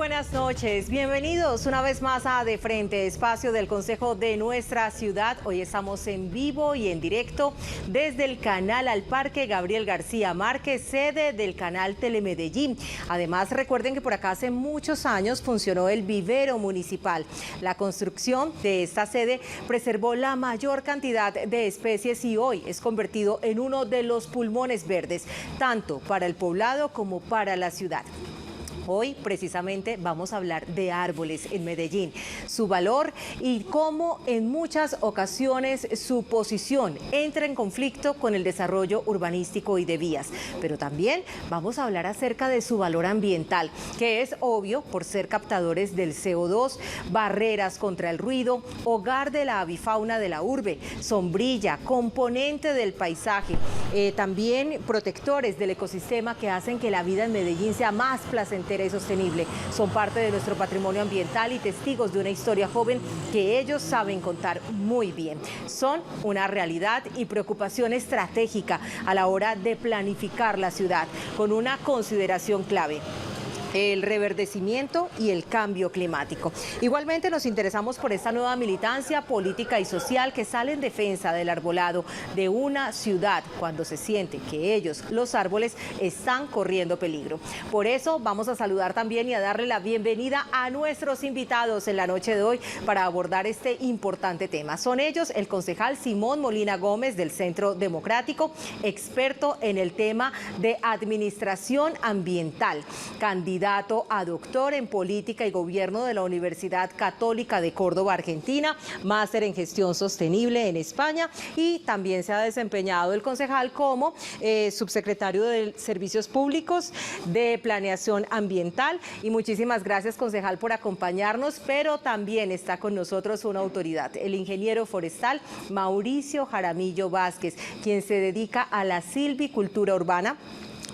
buenas noches. Bienvenidos una vez más a De Frente, espacio del Consejo de nuestra ciudad. Hoy estamos en vivo y en directo desde el canal al Parque Gabriel García Márquez, sede del canal Telemedellín. Además, recuerden que por acá hace muchos años funcionó el vivero municipal. La construcción de esta sede preservó la mayor cantidad de especies y hoy es convertido en uno de los pulmones verdes, tanto para el poblado como para la ciudad. Hoy precisamente vamos a hablar de árboles en Medellín, su valor y cómo en muchas ocasiones su posición entra en conflicto con el desarrollo urbanístico y de vías. Pero también vamos a hablar acerca de su valor ambiental, que es obvio por ser captadores del CO2, barreras contra el ruido, hogar de la avifauna de la urbe, sombrilla, componente del paisaje, también protectores del ecosistema que hacen que la vida en Medellín sea más placentera y sostenible. Son parte de nuestro patrimonio ambiental y testigos de una historia joven que ellos saben contar muy bien. Son una realidad y preocupación estratégica a la hora de planificar la ciudad, con una consideración clave: el reverdecimiento y el cambio climático. Igualmente nos interesamos por esta nueva militancia política y social que sale en defensa del arbolado de una ciudad cuando se siente que ellos, los árboles, están corriendo peligro. Por eso vamos a saludar también y a darle la bienvenida a nuestros invitados en la noche de hoy para abordar este importante tema. Son ellos el concejal Simón Molina Gómez del Centro Democrático, experto en el tema de administración ambiental, candidato a doctor en política y gobierno de la Universidad Católica de Córdoba, Argentina, máster en gestión sostenible en España, y también se ha desempeñado el concejal como subsecretario de Servicios Públicos de Planeación Ambiental. Y muchísimas gracias, concejal, por acompañarnos, pero también está con nosotros una autoridad, el ingeniero forestal Mauricio Jaramillo Vázquez, quien se dedica a la silvicultura urbana,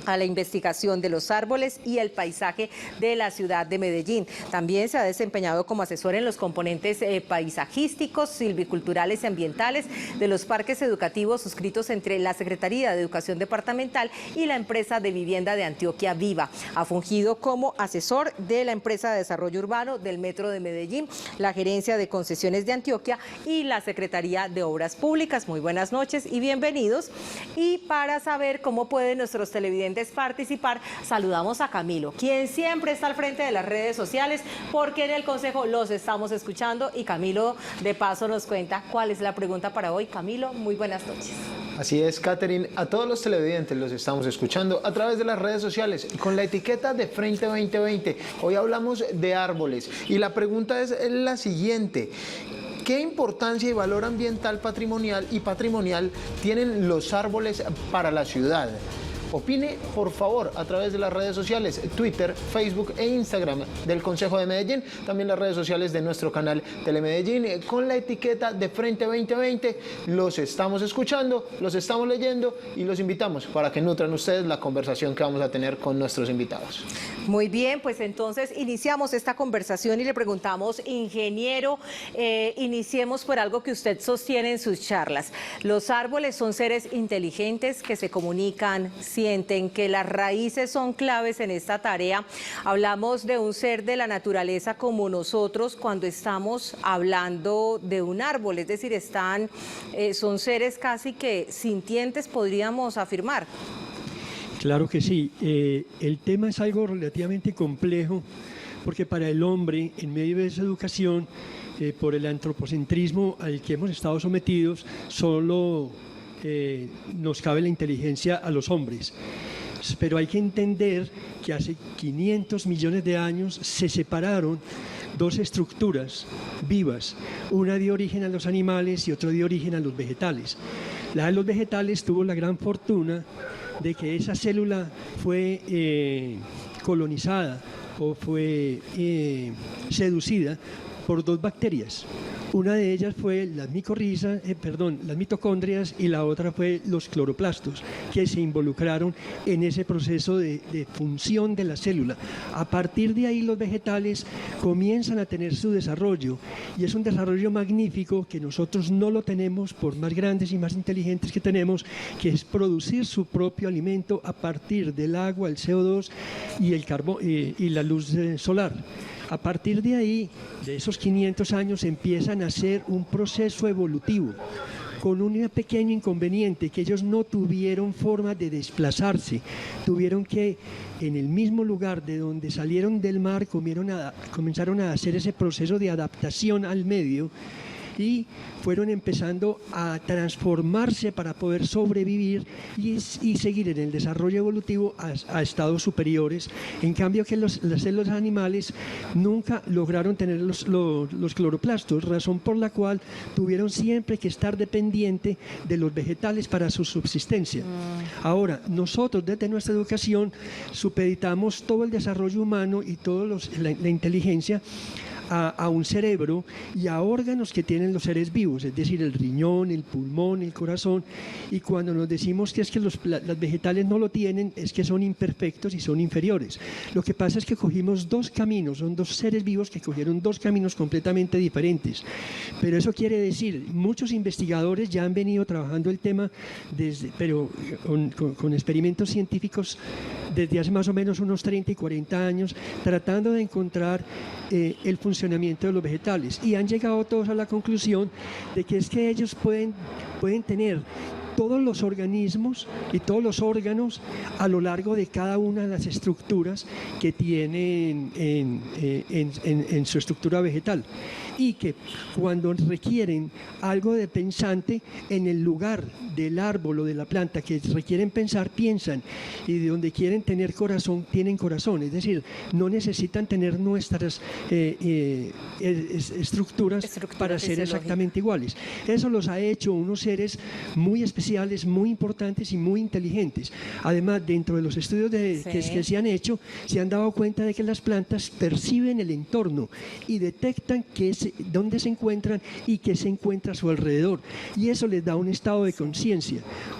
a la investigación de los árboles y el paisaje de la ciudad de Medellín. También se ha desempeñado como asesor en los componentes paisajísticos, silviculturales y ambientales de los parques educativos suscritos entre la Secretaría de Educación Departamental y la empresa de vivienda de Antioquia Viva. Ha fungido como asesor de la empresa de desarrollo urbano del Metro de Medellín, la Gerencia de Concesiones de Antioquia y la Secretaría de Obras Públicas. Muy buenas noches y bienvenidos. Y para saber cómo pueden nuestros televidentes participar, saludamos a Camilo, quien siempre está al frente de las redes sociales, porque en el Consejo los estamos escuchando, y Camilo de paso nos cuenta cuál es la pregunta para hoy. Camilo, muy buenas noches. Así es, Catherine, a todos los televidentes los estamos escuchando a través de las redes sociales con la etiqueta de Frente 2020. Hoy hablamos de árboles y la pregunta es la siguiente: ¿qué importancia y valor ambiental, patrimonial tienen los árboles para la ciudad? Opine, por favor, a través de las redes sociales, Twitter, Facebook e Instagram del Consejo de Medellín, también las redes sociales de nuestro canal Telemedellín, con la etiqueta de Frente 2020. Los estamos escuchando, los estamos leyendo y los invitamos para que nutran ustedes la conversación que vamos a tener con nuestros invitados. Muy bien, pues entonces iniciamos esta conversación y le preguntamos, ingeniero, iniciemos por algo que usted sostiene en sus charlas. Los árboles son seres inteligentes que se comunican, sienten, que las raíces son claves en esta tarea. Hablamos de un ser de la naturaleza como nosotros cuando estamos hablando de un árbol, es decir, son seres casi que sintientes, podríamos afirmar. Claro que sí. El tema es algo relativamente complejo, porque para el hombre, en medio de esa educación, por el antropocentrismo al que hemos estado sometidos, solo nos cabe la inteligencia a los hombres. Pero hay que entender que hace 500 millones de años se separaron dos estructuras vivas, una dio origen a los animales y otra dio origen a los vegetales. La de los vegetales tuvo la gran fortuna de que esa célula fue colonizada o fue seducida por dos bacterias. Una de ellas fue las mitocondrias, y la otra fue los cloroplastos, que se involucraron en ese proceso de función de la célula. A partir de ahí los vegetales comienzan a tener su desarrollo, y es un desarrollo magnífico que nosotros no lo tenemos por más grandes y más inteligentes que tenemos, que es producir su propio alimento a partir del agua, el CO2 y el carbón y la luz solar. A partir de ahí, de esos 500 años, empiezan a hacer un proceso evolutivo con un pequeño inconveniente, que ellos no tuvieron forma de desplazarse, tuvieron que, en el mismo lugar de donde salieron del mar, comenzaron a hacer ese proceso de adaptación al medio, y fueron empezando a transformarse para poder sobrevivir y seguir en el desarrollo evolutivo a estados superiores. En cambio que las células animales nunca lograron tener los cloroplastos, razón por la cual tuvieron siempre que estar dependiente de los vegetales para su subsistencia. Ahora, nosotros desde nuestra educación supeditamos todo el desarrollo humano y toda la inteligencia a un cerebro y a órganos que tienen los seres vivos, es decir, el riñón, el pulmón, el corazón, y cuando nos decimos que es que los vegetales no lo tienen, es que son imperfectos y son inferiores. Lo que pasa es que cogimos dos caminos, son dos seres vivos que cogieron dos caminos completamente diferentes, pero eso quiere decir, muchos investigadores ya han venido trabajando el tema, pero con experimentos científicos desde hace más o menos unos 30 y 40 años, tratando de encontrar el funcionamiento de los vegetales, y han llegado todos a la conclusión de que es que ellos pueden tener todos los organismos y todos los órganos a lo largo de cada una de las estructuras que tienen en su estructura vegetal, y que cuando requieren algo de pensante en el lugar del árbol o de la planta que requieren pensar, piensan, y de donde quieren tener corazón, tienen corazón, es decir, no necesitan tener nuestras estructuras para ser exactamente iguales. Eso los ha hecho unos seres muy especiales, muy importantes y muy inteligentes. Además, dentro de los estudios que se han hecho, se han dado cuenta de que las plantas perciben el entorno y detectan dónde se encuentran y qué se encuentra a su alrededor, y eso les da un estado de conciencia.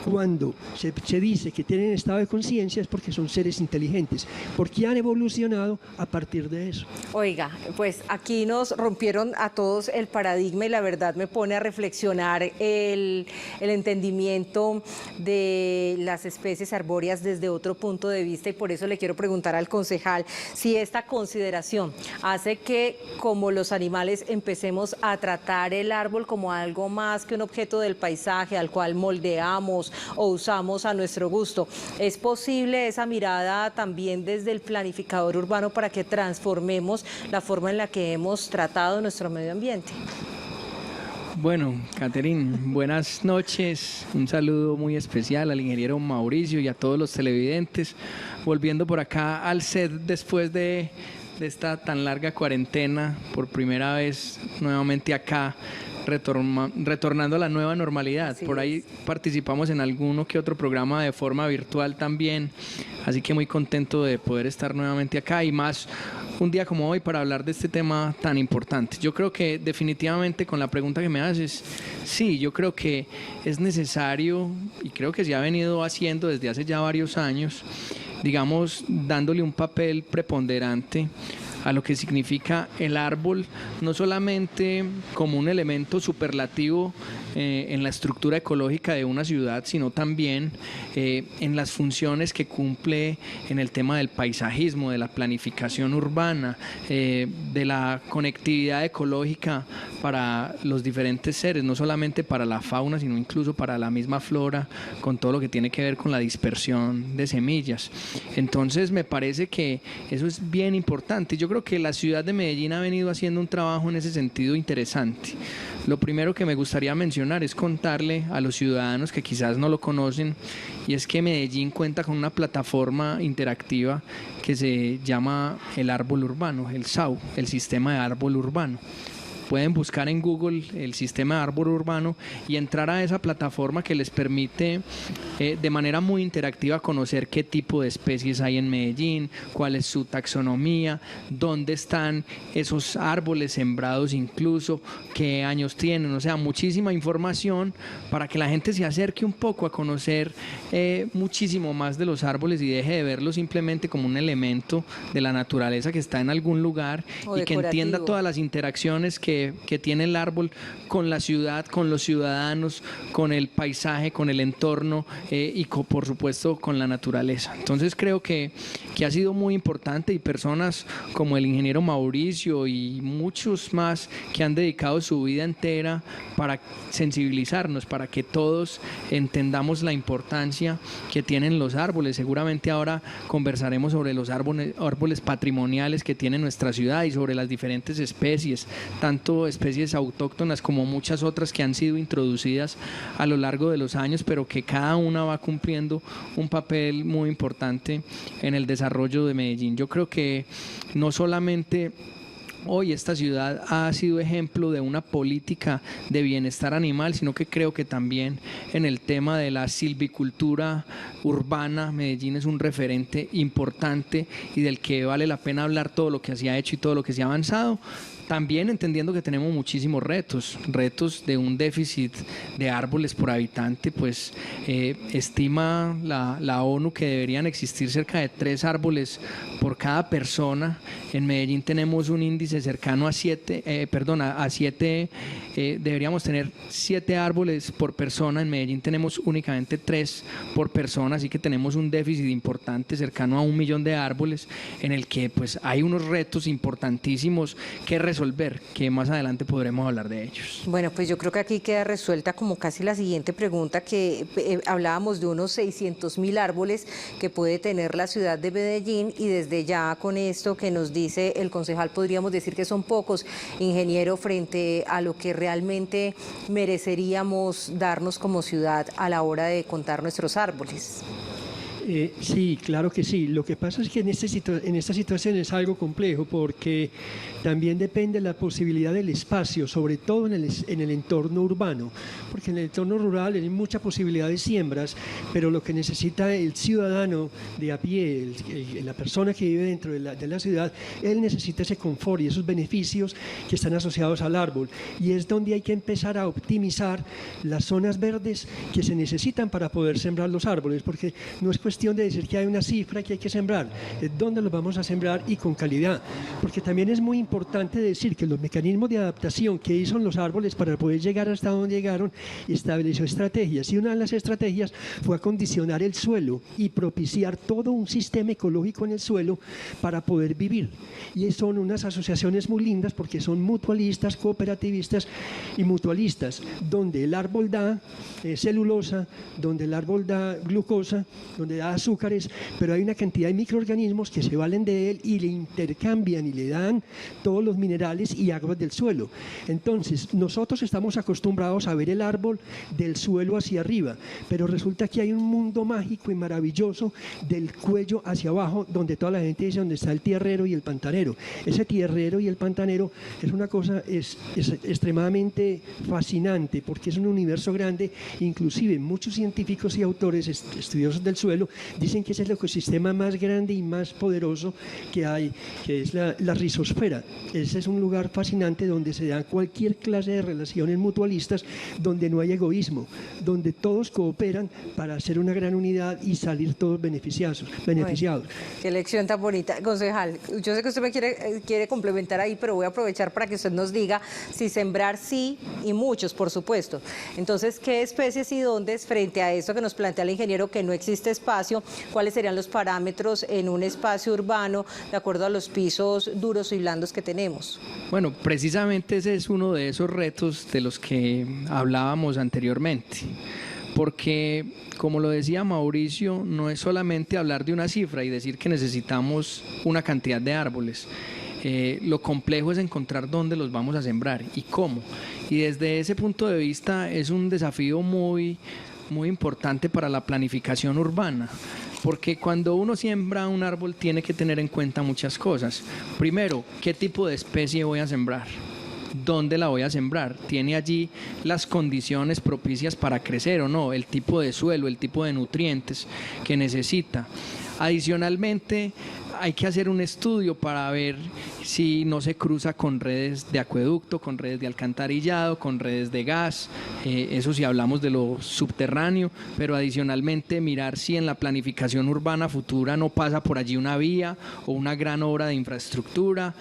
Cuando se dice que tienen estado de conciencia es porque son seres inteligentes, porque han evolucionado a partir de eso. Oiga, pues aquí nos rompieron a todos el paradigma, y la verdad me pone a reflexionar el entendimiento de las especies arbóreas desde otro punto de vista, y por eso le quiero preguntar al concejal si esta consideración hace que, como los animales, empecemos a tratar el árbol como algo más que un objeto del paisaje al cual moldeamos o usamos a nuestro gusto. ¿Es posible esa mirada también desde el planificador urbano para que transformemos la forma en la que hemos tratado nuestro medio ambiente? Bueno, Catherine, buenas noches. Un saludo muy especial al ingeniero Mauricio y a todos los televidentes. Volviendo por acá al set después de esta tan larga cuarentena, por primera vez nuevamente acá, retornando a la nueva normalidad. Así por ahí participamos en alguno que otro programa de forma virtual también, así que muy contento de poder estar nuevamente acá, y más un día como hoy para hablar de este tema tan importante. Yo creo que definitivamente, con la pregunta que me haces, sí, yo creo que es necesario, y creo que se ha venido haciendo desde hace ya varios años, digamos, dándole un papel preponderante a lo que significa el árbol, no solamente como un elemento superlativo en la estructura ecológica de una ciudad, sino también en las funciones que cumple en el tema del paisajismo, de la planificación urbana, de la conectividad ecológica para los diferentes seres, no solamente para la fauna, sino incluso para la misma flora, con todo lo que tiene que ver con la dispersión de semillas. Entonces me parece que eso es bien importante. Yo creo que la ciudad de Medellín ha venido haciendo un trabajo en ese sentido interesante. Lo primero que me gustaría mencionar es contarle a los ciudadanos que quizás no lo conocen, y es que Medellín cuenta con una plataforma interactiva que se llama el Árbol Urbano, el SAU, el Sistema de Árbol Urbano. pueden buscar en Google el sistema de árbol urbano y entrar a esa plataforma que les permite de manera muy interactiva conocer qué tipo de especies hay en Medellín, cuál es su taxonomía, dónde están esos árboles sembrados incluso, qué años tienen, o sea, muchísima información para que la gente se acerque un poco a conocer muchísimo más de los árboles y deje de verlos simplemente como un elemento de la naturaleza que está en algún lugar y que entienda todas las interacciones que tiene el árbol con la ciudad, con los ciudadanos, con el paisaje, con el entorno y por supuesto con la naturaleza. Entonces creo que ha sido muy importante y personas como el ingeniero Mauricio y muchos más que han dedicado su vida entera para sensibilizarnos, para que todos entendamos la importancia que tienen los árboles. Seguramente ahora conversaremos sobre los árboles patrimoniales que tiene nuestra ciudad y sobre las diferentes especies, tanto especies autóctonas como muchas otras que han sido introducidas a lo largo de los años, pero que cada una va cumpliendo un papel muy importante en el desarrollo de Medellín. Yo creo que no solamente hoy esta ciudad ha sido ejemplo de una política de bienestar animal, sino que creo que también en el tema de la silvicultura urbana, Medellín es un referente importante y del que vale la pena hablar todo lo que se ha hecho y todo lo que se ha avanzado. También entendiendo que tenemos muchísimos retos de un déficit de árboles por habitante, pues estima la ONU que deberían existir cerca de 3 árboles por cada persona. En Medellín tenemos un índice cercano a 7, deberíamos tener 7 árboles por persona, en Medellín tenemos únicamente 3 por persona, así que tenemos un déficit importante cercano a 1 millón de árboles, en el que pues hay unos retos importantísimos que resolver, que más adelante podremos hablar de ellos. Bueno, pues yo creo que aquí queda resuelta como casi la siguiente pregunta, que hablábamos de unos 600.000 árboles que puede tener la ciudad de Medellín, y desde ya con esto que nos dice el concejal podríamos decir que son pocos, ingeniero, frente a lo que realmente mereceríamos darnos como ciudad a la hora de contar nuestros árboles. Sí, claro que sí. Lo que pasa es que en esta situación es algo complejo porque también depende de la posibilidad del espacio, sobre todo en el entorno urbano, porque en el entorno rural hay mucha posibilidad de siembras, pero lo que necesita el ciudadano de a pie, la persona que vive dentro de la ciudad, él necesita ese confort y esos beneficios que están asociados al árbol, y es donde hay que empezar a optimizar las zonas verdes que se necesitan para poder sembrar los árboles, porque no es cuestión de decir que hay una cifra que hay que sembrar, es dónde los vamos a sembrar y con calidad, porque también es muy importante decir que los mecanismos de adaptación que hizo los árboles para poder llegar hasta donde llegaron, estableció estrategias, y una de las estrategias fue acondicionar el suelo y propiciar todo un sistema ecológico en el suelo para poder vivir, y son unas asociaciones muy lindas porque son mutualistas, cooperativistas y mutualistas, donde el árbol da celulosa, donde el árbol da glucosa, donde da azúcares, pero hay una cantidad de microorganismos que se valen de él y le intercambian y le dan todos los minerales y aguas del suelo. Entonces, nosotros estamos acostumbrados a ver el árbol del suelo hacia arriba, pero resulta que hay un mundo mágico y maravilloso del cuello hacia abajo, donde toda la gente dice donde está el tierrero y el pantanero. Ese tierrero y el pantanero es una cosa es extremadamente fascinante, porque es un universo grande. Inclusive muchos científicos y autores estudiosos del suelo dicen que ese es el ecosistema más grande y más poderoso que hay, que es la rizosfera. Ese es un lugar fascinante donde se dan cualquier clase de relaciones mutualistas, donde no hay egoísmo, donde todos cooperan para hacer una gran unidad y salir todos beneficiados. Bueno, qué lección tan bonita. Concejal, yo sé que usted me quiere complementar ahí, pero voy a aprovechar para que usted nos diga si sembrar sí y muchos, por supuesto. Entonces, ¿qué especies y dónde, frente a esto que nos plantea el ingeniero, que no existe espacio, cuáles serían los parámetros en un espacio urbano de acuerdo a los pisos duros y blandos que tenemos? Bueno, precisamente ese es uno de esos retos de los que hablábamos anteriormente, porque como lo decía Mauricio, no es solamente hablar de una cifra y decir que necesitamos una cantidad de árboles. Lo complejo es encontrar dónde los vamos a sembrar y cómo, y desde ese punto de vista es un desafío muy importante para la planificación urbana, porque cuando uno siembra un árbol tiene que tener en cuenta muchas cosas. Primero, ¿qué tipo de especie voy a sembrar? dónde la voy a sembrar, tiene allí las condiciones propicias para crecer o no, el tipo de suelo, el tipo de nutrientes que necesita. Adicionalmente, hay que hacer un estudio para ver si no se cruza con redes de acueducto, con redes de alcantarillado, con redes de gas, eso si hablamos de lo subterráneo, pero adicionalmente mirar si en la planificación urbana futura no pasa por allí una vía o una gran obra de infraestructura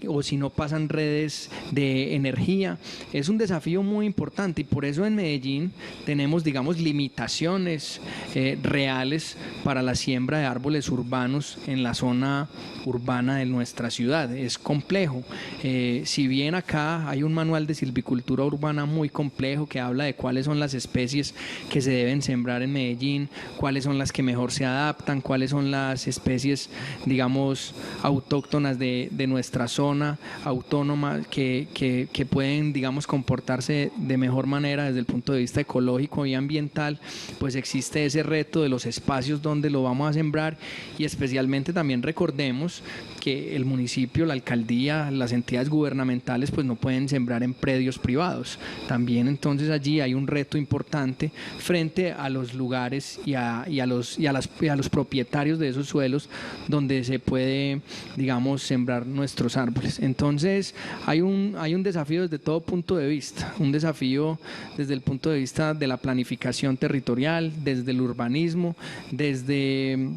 o si no pasan redes de energía. Es un desafío muy importante y por eso en Medellín tenemos, digamos, limitaciones reales para la siembra de árboles urbanos en la zona urbana de nuestra ciudad. Es complejo. Si bien acá hay un manual de silvicultura urbana muy complejo que habla de cuáles son las especies que se deben sembrar en Medellín, cuáles son las que mejor se adaptan, cuáles son las especies, digamos, autóctonas de nuestra zona autónoma que pueden, digamos, comportarse de mejor manera desde el punto de vista ecológico y ambiental, pues existe ese reto de los espacios donde lo vamos a sembrar y especialmente también recordemos que el municipio, la alcaldía, las entidades gubernamentales pues no pueden sembrar en predios privados. También entonces allí hay un reto importante frente a los lugares y a los propietarios de esos suelos donde se puede, digamos, sembrar nuestros árboles. Entonces hay un desafío desde todo punto de vista, un desafío desde el punto de vista de la planificación territorial, desde el urbanismo, desde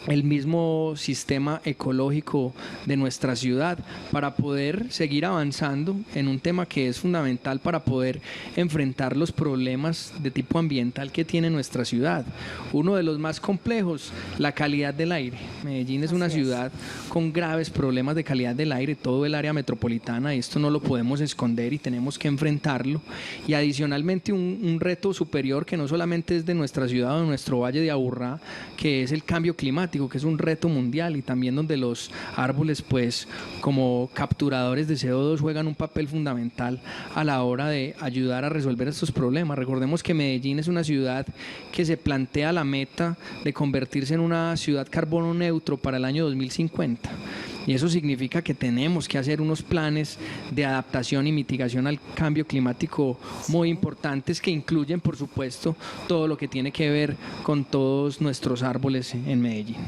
el mismo sistema ecológico de nuestra ciudad para poder seguir avanzando en un tema que es fundamental para poder enfrentar los problemas de tipo ambiental que tiene nuestra ciudad. Uno de los más complejos, la calidad del aire. Medellín es una ciudad con graves problemas de calidad del aire, todo el área metropolitana, y esto no lo podemos esconder y tenemos que enfrentarlo. Y adicionalmente un reto superior que no solamente es de nuestra ciudad o de nuestro Valle de Aburrá, que es el cambio climático, que es un reto mundial y también donde los árboles pues como capturadores de CO2 juegan un papel fundamental a la hora de ayudar a resolver estos problemas. Recordemos que Medellín es una ciudad que se plantea la meta de convertirse en una ciudad carbono neutro para el año 2050. Y eso significa que tenemos que hacer unos planes de adaptación y mitigación al cambio climático muy importantes que incluyen, por supuesto, todo lo que tiene que ver con todos nuestros árboles en Medellín.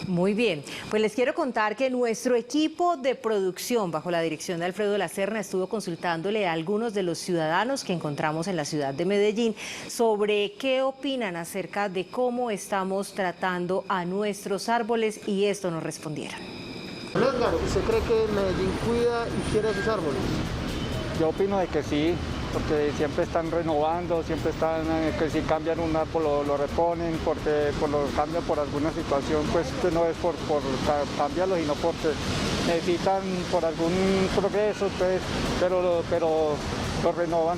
Muy bien, pues les quiero contar que nuestro equipo de producción, bajo la dirección de Alfredo La Serna, estuvo consultándole a algunos de los ciudadanos que encontramos en la ciudad de Medellín sobre qué opinan acerca de cómo estamos tratando a nuestros árboles y esto nos respondieron. Edgar, ¿usted cree que Medellín cuida y quiere sus árboles? Yo opino de que sí, porque siempre están renovando, siempre están, que si cambian un árbol lo reponen, porque lo cambian por alguna situación, pues que no es por cambiarlo, sino porque necesitan por algún progreso, pues, pero lo renovan.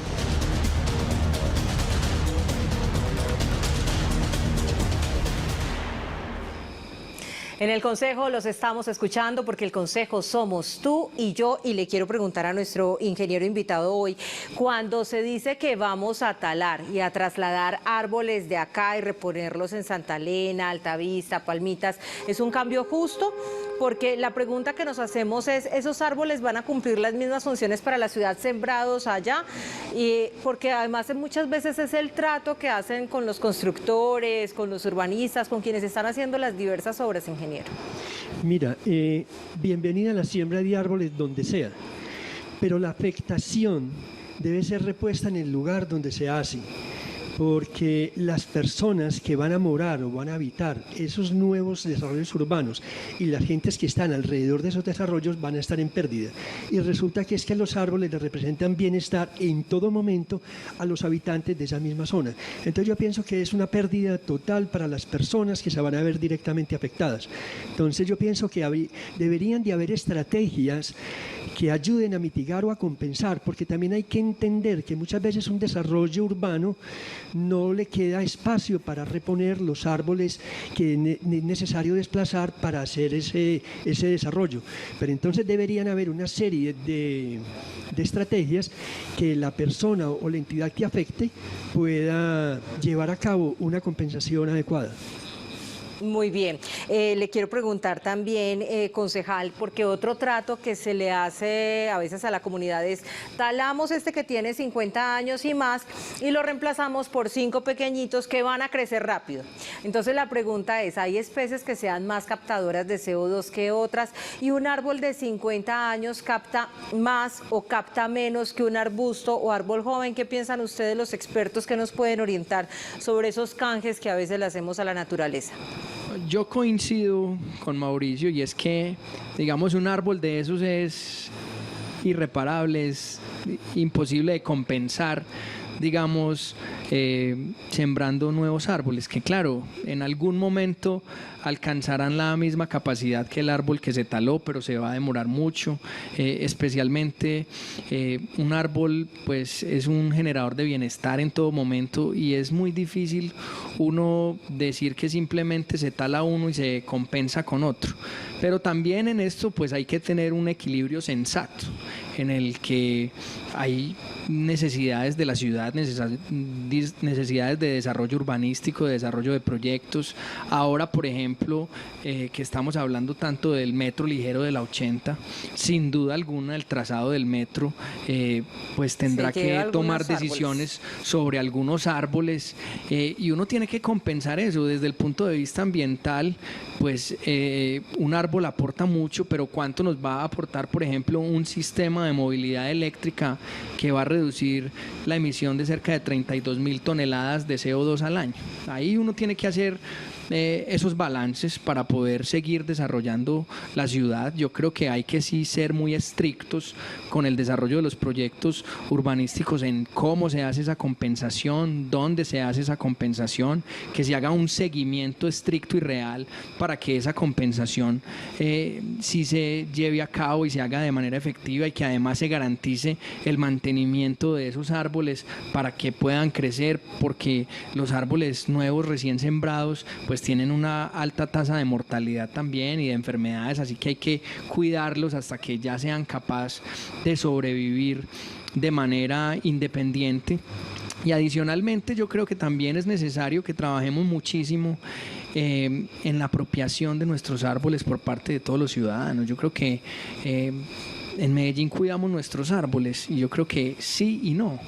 En el Consejo los estamos escuchando porque el Consejo somos tú y yo, y le quiero preguntar a nuestro ingeniero invitado hoy, cuando se dice que vamos a talar y a trasladar árboles de acá y reponerlos en Santa Elena, Altavista, Palmitas, ¿es un cambio justo? Porque la pregunta que nos hacemos es, ¿esos árboles van a cumplir las mismas funciones para la ciudad sembrados allá? Y porque además muchas veces es el trato que hacen con los constructores, con los urbanistas, con quienes están haciendo las diversas obras, ingeniero. Mira, bienvenida a la siembra de árboles donde sea, pero la afectación debe ser repuesta en el lugar donde se hace, porque las personas que van a morar o van a habitar esos nuevos desarrollos urbanos y las gentes que están alrededor de esos desarrollos van a estar en pérdida. Y resulta que es que los árboles les representan bienestar en todo momento a los habitantes de esa misma zona. Entonces yo pienso que es una pérdida total para las personas que se van a ver directamente afectadas. Entonces yo pienso que deberían de haber estrategias que ayuden a mitigar o a compensar, porque también hay que entender que muchas veces un desarrollo urbano no le queda espacio para reponer los árboles que es necesario desplazar para hacer ese desarrollo. Pero entonces deberían haber una serie de estrategias que la persona o la entidad que afecte pueda llevar a cabo una compensación adecuada. Muy bien. Le quiero preguntar también, concejal, porque otro trato que se le hace a veces a la comunidad es talamos este que tiene 50 años y más y lo reemplazamos por 5 pequeñitos que van a crecer rápido. Entonces la pregunta es, ¿hay especies que sean más captadoras de CO2 que otras? ¿Y un árbol de 50 años capta más o capta menos que un arbusto o árbol joven? ¿Qué piensan ustedes, los expertos, que nos pueden orientar sobre esos canjes que a veces le hacemos a la naturaleza? Yo coincido con Mauricio, y es que, digamos, un árbol de esos es irreparable, es imposible de compensar, digamos, sembrando nuevos árboles, que claro, en algún momento alcanzarán la misma capacidad que el árbol que se taló, pero se va a demorar mucho. Especialmente un árbol pues es un generador de bienestar en todo momento, y es muy difícil uno decir que simplemente se tala uno y se compensa con otro. Pero también en esto pues hay que tener un equilibrio sensato, en el que hay necesidades de la ciudad, necesidades de desarrollo urbanístico, de desarrollo de proyectos. Ahora, por ejemplo, que estamos hablando tanto del metro ligero de la 80, sin duda alguna el trazado del metro pues tendrá que tomar decisiones sobre algunos árboles, y uno tiene que compensar eso desde el punto de vista ambiental. Pues un árbol aporta mucho, pero ¿cuánto nos va a aportar, por ejemplo, un sistema de movilidad eléctrica que va a reducir la emisión de cerca de 32.000 toneladas de CO2 al año? Ahí uno tiene que hacer esos balances para poder seguir desarrollando la ciudad. Yo creo que hay que sí ser muy estrictos con el desarrollo de los proyectos urbanísticos en cómo se hace esa compensación, dónde se hace esa compensación, que se haga un seguimiento estricto y real para que esa compensación sí se lleve a cabo y se haga de manera efectiva, y que además se garantice el mantenimiento de esos árboles para que puedan crecer, porque los árboles nuevos recién sembrados pues tienen una alta tasa de mortalidad también y de enfermedades, así que hay que cuidarlos hasta que ya sean capaces de sobrevivir de manera independiente. Y adicionalmente yo creo que también es necesario que trabajemos muchísimo en la apropiación de nuestros árboles por parte de todos los ciudadanos. Yo creo que en Medellín cuidamos nuestros árboles, y yo creo que sí y no.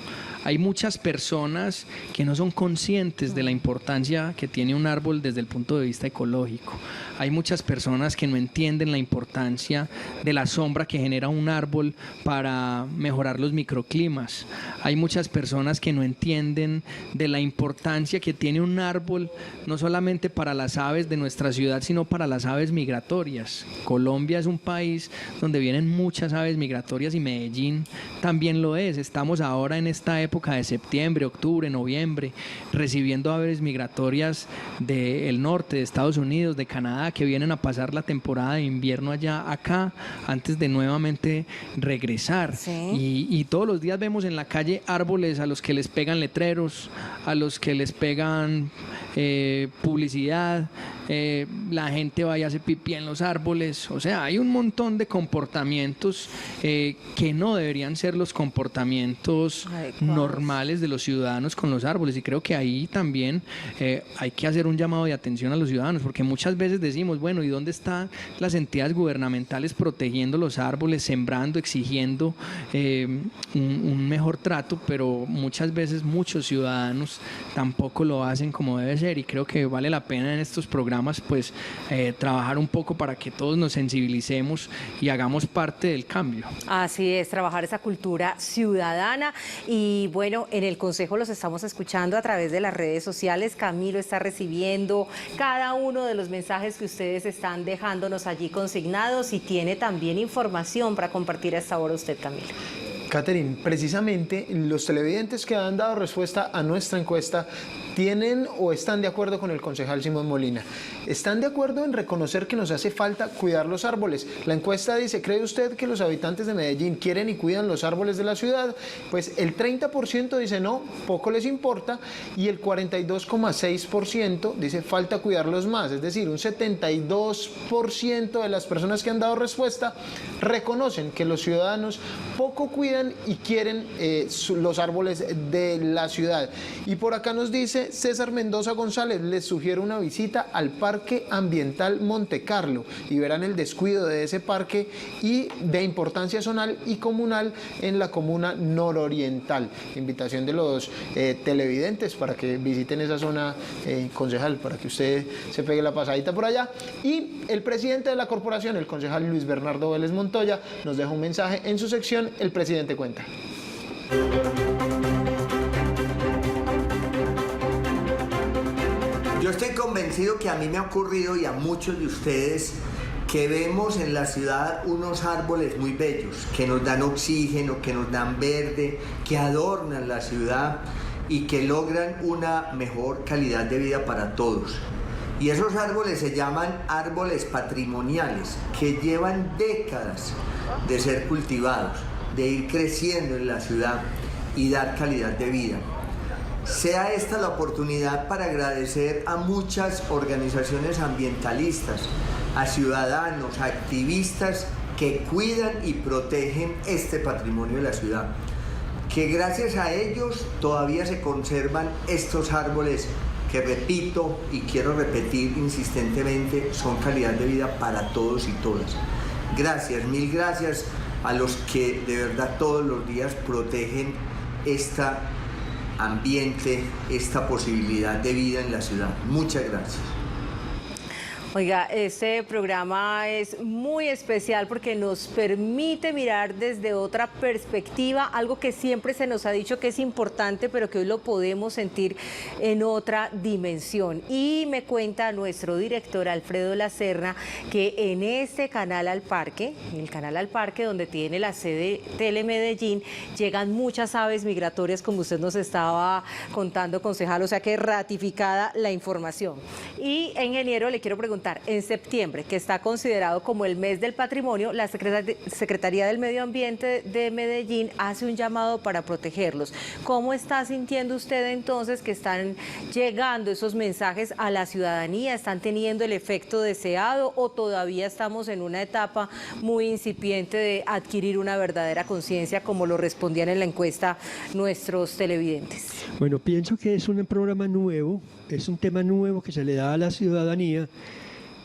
Hay muchas personas que no son conscientes de la importancia que tiene un árbol desde el punto de vista ecológico. Hay muchas personas que no entienden la importancia de la sombra que genera un árbol para mejorar los microclimas. Hay muchas personas que no entienden de la importancia que tiene un árbol, no solamente para las aves de nuestra ciudad, sino para las aves migratorias. Colombia es un país donde vienen muchas aves migratorias, y Medellín también lo es. Estamos ahora en esta época de septiembre, octubre, noviembre, recibiendo aves migratorias del norte, de Estados Unidos, de Canadá, que vienen a pasar la temporada de invierno acá, antes de nuevamente regresar. Sí. Y todos los días vemos en la calle árboles a los que les pegan letreros, a los que les pegan publicidad, la gente va y hace pipí en los árboles. O sea, hay un montón de comportamientos que no deberían ser los comportamientos normales de los ciudadanos con los árboles, y creo que ahí también hay que hacer un llamado de atención a los ciudadanos, porque muchas veces decimos, bueno, ¿y dónde están las entidades gubernamentales protegiendo los árboles, sembrando, exigiendo un mejor trato? Pero muchas veces muchos ciudadanos tampoco lo hacen como debe ser, y creo que vale la pena en estos programas pues trabajar un poco para que todos nos sensibilicemos y hagamos parte del cambio. Así es, trabajar esa cultura ciudadana. Y bueno, en el Consejo los estamos escuchando a través de las redes sociales. Camilo está recibiendo cada uno de los mensajes que ustedes están dejándonos allí consignados, y tiene también información para compartir a esta hora usted, Camilo. Catherine, precisamente los televidentes que han dado respuesta a nuestra encuesta ¿tienen o están de acuerdo con el concejal Simón Molina? ¿Están de acuerdo en reconocer que nos hace falta cuidar los árboles? La encuesta dice, ¿cree usted que los habitantes de Medellín quieren y cuidan los árboles de la ciudad? Pues el 30% dice no, poco les importa, y el 42,6% dice falta cuidarlos más. Es decir, un 72% de las personas que han dado respuesta reconocen que los ciudadanos poco cuidan cuidan y quieren los árboles de la ciudad. Y por acá nos dice César Mendoza González, les sugiero una visita al Parque Ambiental Monte Carlo y verán el descuido de ese parque y de importancia zonal y comunal en la comuna nororiental. Invitación de los televidentes para que visiten esa zona, concejal, para que usted se pegue la pasadita por allá. Y el presidente de la corporación, el concejal Luis Bernardo Vélez Montoya, nos deja un mensaje en su sección El Presidente Cuenta. Yo estoy convencido que a mí me ha ocurrido y a muchos de ustedes que vemos en la ciudad unos árboles muy bellos que nos dan oxígeno, que nos dan verde, que adornan la ciudad y que logran una mejor calidad de vida para todos. Y esos árboles se llaman árboles patrimoniales, que llevan décadas de ser cultivados, de ir creciendo en la ciudad y dar calidad de vida. Sea esta la oportunidad para agradecer a muchas organizaciones ambientalistas, a ciudadanos, a activistas que cuidan y protegen este patrimonio de la ciudad, que gracias a ellos todavía se conservan estos árboles que, repito y quiero repetir insistentemente, son calidad de vida para todos y todas. Gracias, mil gracias a los que de verdad todos los días protegen este ambiente, esta posibilidad de vida en la ciudad. Muchas gracias. Oiga, este programa es muy especial porque nos permite mirar desde otra perspectiva, algo que siempre se nos ha dicho que es importante, pero que hoy lo podemos sentir en otra dimensión. Y me cuenta nuestro director Alfredo Lacerna que en este Canal al Parque, el Canal al Parque donde tiene la sede Telemedellín, llegan muchas aves migratorias, como usted nos estaba contando, concejal, o sea que ratificada la información. Y ingeniero, le quiero preguntar, en septiembre, que está considerado como el mes del patrimonio, la Secretaría del Medio Ambiente de Medellín hace un llamado para protegerlos. ¿Cómo está sintiendo usted entonces que están llegando esos mensajes a la ciudadanía? ¿Están teniendo el efecto deseado o todavía estamos en una etapa muy incipiente de adquirir una verdadera conciencia, como lo respondían en la encuesta nuestros televidentes? Bueno, pienso que es un programa nuevo, es un tema nuevo que se le da a la ciudadanía,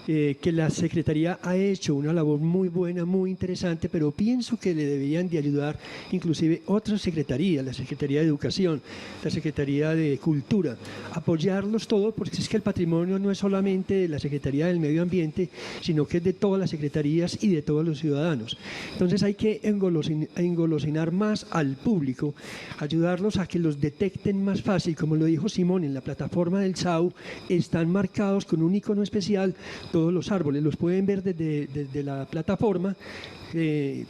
que la Secretaría ha hecho una labor muy buena, muy interesante, pero pienso que le deberían de ayudar inclusive otras secretarías, la Secretaría de Educación, la Secretaría de Cultura, apoyarlos todos, porque es que el patrimonio no es solamente de la Secretaría del Medio Ambiente, sino que es de todas las secretarías y de todos los ciudadanos. Entonces hay que engolosinar más al público, ayudarlos a que los detecten más fácil, como lo dijo Simón, en la plataforma del SAU están marcados con un icono especial todos los árboles, los pueden ver desde la plataforma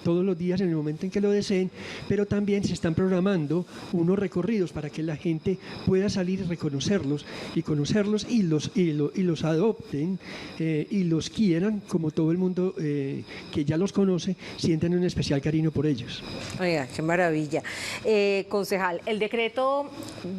todos los días en el momento en que lo deseen, pero también se están programando unos recorridos para que la gente pueda salir y reconocerlos y conocerlos y los adopten y los quieran, como todo el mundo que ya los conoce, sienten un especial cariño por ellos. Oiga, qué maravilla. Concejal, el decreto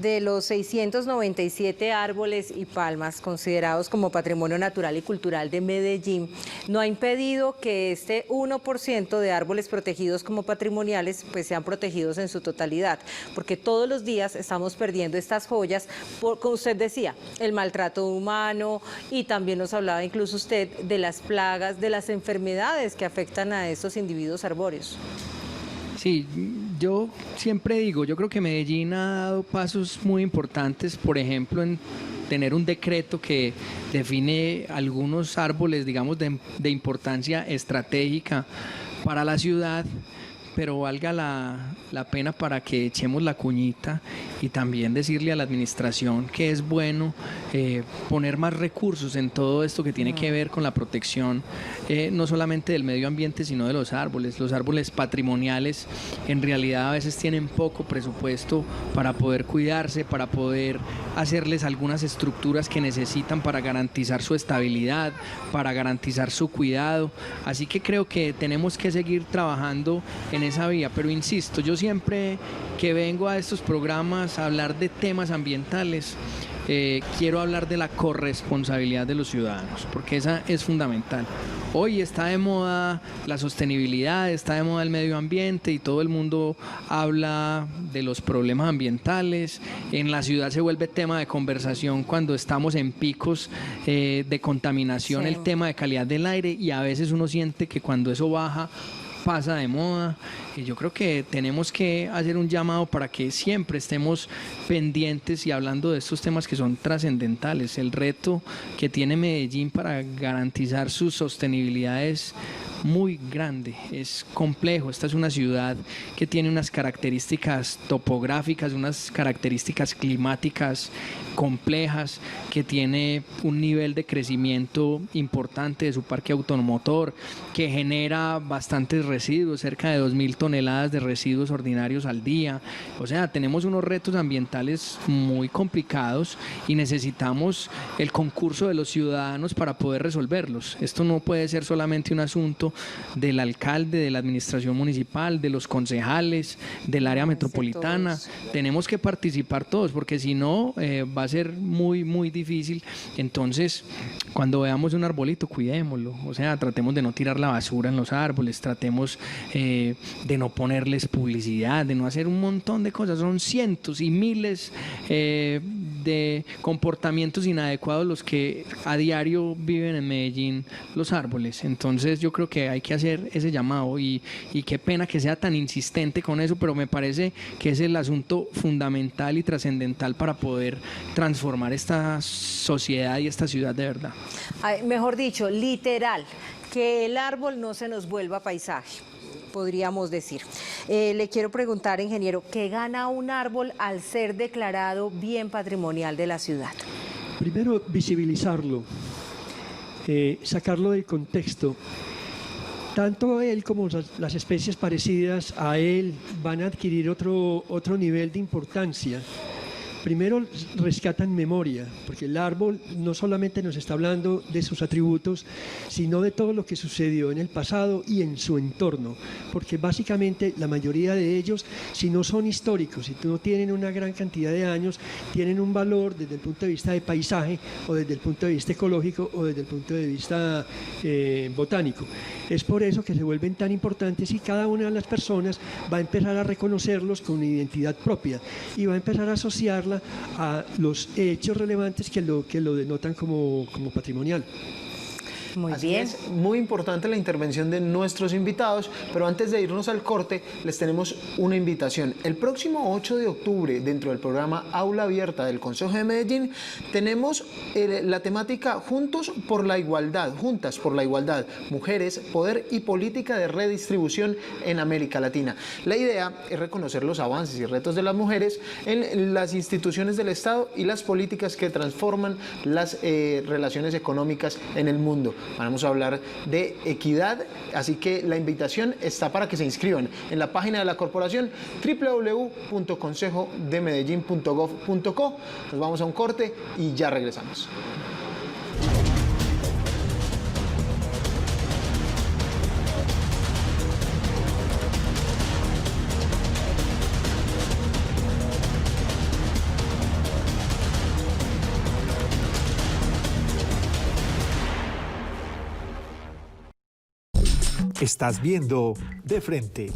de los 697 árboles y palmas considerados como patrimonio natural y cultural de Medellín no ha impedido que este 1% de árboles protegidos como patrimoniales pues sean protegidos en su totalidad, porque todos los días estamos perdiendo estas joyas por, como usted decía, el maltrato humano, y también nos hablaba incluso usted de las plagas, de las enfermedades que afectan a estos individuos arbóreos. Sí, yo siempre digo, yo creo que Medellín ha dado pasos muy importantes, por ejemplo, en tener un decreto que define algunos árboles, digamos, de importancia estratégica para la ciudad, pero valga la pena para que echemos la cuñita y también decirle a la administración que es bueno poner más recursos en todo esto que tiene que ver con la protección no solamente del medio ambiente, sino de los árboles. Los árboles patrimoniales en realidad a veces tienen poco presupuesto para poder cuidarse, para poder hacerles algunas estructuras que necesitan para garantizar su estabilidad, para garantizar su cuidado. Así que creo que tenemos que seguir trabajando en esa vía, pero insisto, yo siempre que vengo a estos programas a hablar de temas ambientales, quiero hablar de la corresponsabilidad de los ciudadanos, porque esa es fundamental. hoy está de moda la sostenibilidad, está de moda el medio ambiente y todo el mundo habla de los problemas ambientales. En la ciudad se vuelve tema de conversación cuando estamos en picos de contaminación, el tema de calidad del aire, y a veces uno siente que cuando eso baja pasa de moda. Y yo creo que tenemos que hacer un llamado para que siempre estemos pendientes y hablando de estos temas que son trascendentales. El reto que tiene Medellín para garantizar su sostenibilidad es muy grande, es complejo. Esta es una ciudad que tiene unas características topográficas, unas características climáticas complejas, que tiene un nivel de crecimiento importante de su parque automotor, que genera bastantes residuos, cerca de 2.000 toneladas de residuos ordinarios al día. O sea, tenemos unos retos ambientales muy complicados y necesitamos el concurso de los ciudadanos para poder resolverlos. Esto no puede ser solamente un asunto del alcalde, de la administración municipal, de los concejales, del área metropolitana. Tenemos que participar todos, porque si no va a ser muy, muy difícil. Entonces, cuando veamos un arbolito, cuidémoslo. O sea, tratemos de no tirar la basura en los árboles, tratemos de no ponerles publicidad, de no hacer un montón de cosas. Son cientos y miles de comportamientos inadecuados los que a diario viven en Medellín los árboles. Entonces yo creo que hay que hacer ese llamado y qué pena que sea tan insistente con eso, pero me parece que es el asunto fundamental y trascendental para poder transformar esta sociedad y esta ciudad de verdad. Ay, mejor dicho, literal, que el árbol no se nos vuelva paisaje, podríamos decir. Le quiero preguntar, ingeniero, ¿qué gana un árbol al ser declarado bien patrimonial de la ciudad? Primero, visibilizarlo, sacarlo del contexto. Tanto él como las especies parecidas a él van a adquirir otro nivel de importancia. Primero, rescatan memoria, porque el árbol no solamente nos está hablando de sus atributos, sino de todo lo que sucedió en el pasado y en su entorno, porque básicamente la mayoría de ellos, si no son históricos, si no tienen una gran cantidad de años, tienen un valor desde el punto de vista de paisaje, o desde el punto de vista ecológico, o desde el punto de vista botánico. Es por eso que se vuelven tan importantes y cada una de las personas va a empezar a reconocerlos con una identidad propia y va a empezar a asociarla a los hechos relevantes que lo denotan como patrimonial. Muy Así bien. es, muy importante la intervención de nuestros invitados, pero antes de irnos al corte, les tenemos una invitación. El próximo 8 de octubre, dentro del programa Aula Abierta del Consejo de Medellín, tenemos la temática Juntos por la Igualdad, Juntas por la Igualdad, Mujeres, Poder y Política de Redistribución en América Latina. La idea es reconocer los avances y retos de las mujeres en las instituciones del Estado y las políticas que transforman las relaciones económicas en el mundo. Vamos a hablar de equidad, así que la invitación está para que se inscriban en la página de la corporación www.consejodemedellin.gov.co. Nos vamos a un corte y ya regresamos. Estás viendo De Frente.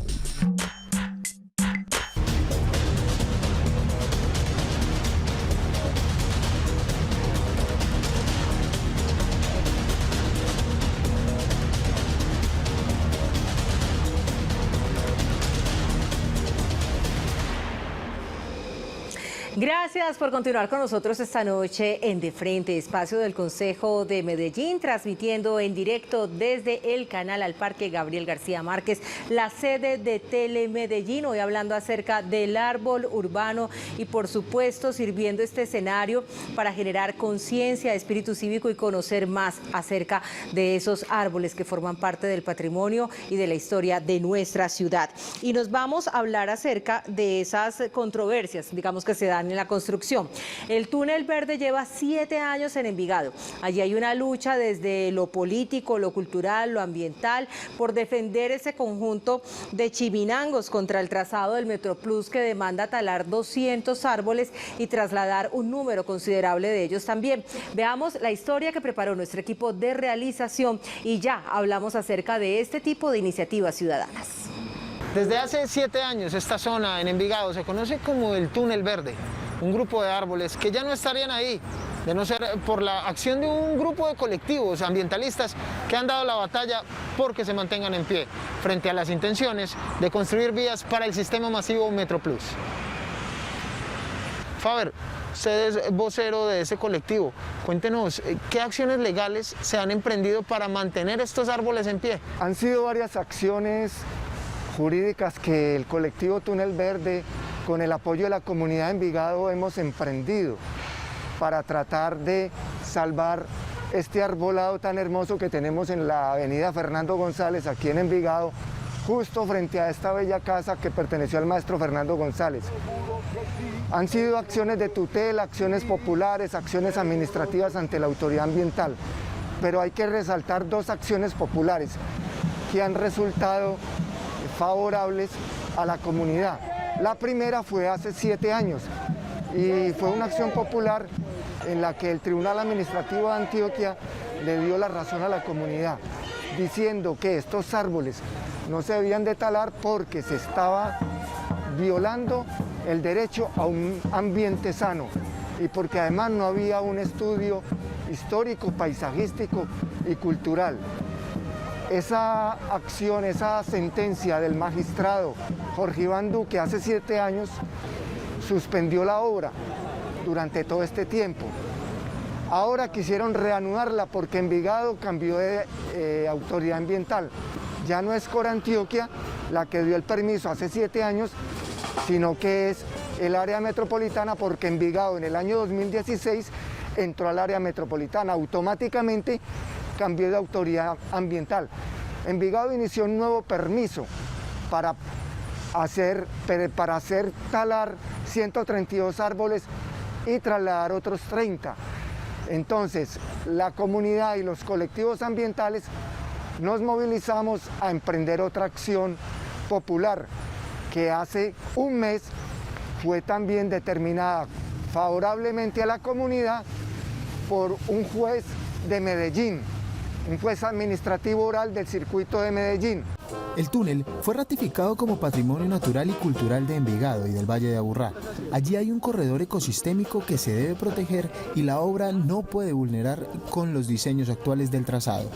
Gracias por continuar con nosotros esta noche en De Frente, espacio del Consejo de Medellín, transmitiendo en directo desde el canal al Parque Gabriel García Márquez, la sede de Telemedellín, hoy hablando acerca del árbol urbano y por supuesto sirviendo este escenario para generar conciencia, espíritu cívico y conocer más acerca de esos árboles que forman parte del patrimonio y de la historia de nuestra ciudad. Y nos vamos a hablar acerca de esas controversias, digamos, que se dan están en la construcción. El túnel verde lleva 7 años en Envigado. Allí hay una lucha desde lo político, lo cultural, lo ambiental, por defender ese conjunto de chiminangos contra el trazado del Metroplus, que demanda talar 200 árboles y trasladar un número considerable de ellos también. Veamos la historia que preparó nuestro equipo de realización y ya hablamos acerca de este tipo de iniciativas ciudadanas. Desde hace 7 años esta zona en Envigado se conoce como el Túnel Verde, un grupo de árboles que ya no estarían ahí, de no ser por la acción de un grupo de colectivos ambientalistas que han dado la batalla porque se mantengan en pie frente a las intenciones de construir vías para el sistema masivo Metroplus. Faber, usted es vocero de ese colectivo. Cuéntenos, ¿qué acciones legales se han emprendido para mantener estos árboles en pie? Han sido varias acciones jurídicas que el colectivo Túnel Verde, con el apoyo de la comunidad de Envigado, hemos emprendido para tratar de salvar este arbolado tan hermoso que tenemos en la avenida Fernando González, aquí en Envigado, justo frente a esta bella casa que perteneció al maestro Fernando González. Han sido acciones de tutela, acciones populares, acciones administrativas ante la autoridad ambiental, pero hay que resaltar 2 acciones populares que han resultado favorables a la comunidad. La primera fue hace 7 años y fue una acción popular en la que el Tribunal Administrativo de Antioquia le dio la razón a la comunidad, diciendo que estos árboles no se debían de talar porque se estaba violando el derecho a un ambiente sano y porque además no había un estudio histórico, paisajístico y cultural. Esa acción, esa sentencia del magistrado Jorge Iván Duque hace 7 años suspendió la obra durante todo este tiempo. Ahora quisieron reanudarla porque Envigado cambió de autoridad ambiental. Ya no es Corantioquia la que dio el permiso hace 7 años, sino que es el área metropolitana, porque Envigado en el año 2016 entró al área metropolitana. Automáticamente cambió de autoridad ambiental. Envigado inició un nuevo permiso para hacer talar 132 árboles y trasladar otros 30. Entonces, la comunidad y los colectivos ambientales nos movilizamos a emprender otra acción popular que hace un mes fue también determinada favorablemente a la comunidad por un juez de Medellín, un juez administrativo oral del circuito de Medellín. El túnel fue ratificado como Patrimonio Natural y Cultural de Envigado y del Valle de Aburrá. Allí hay un corredor ecosistémico que se debe proteger y la obra no puede vulnerar con los diseños actuales del trazado.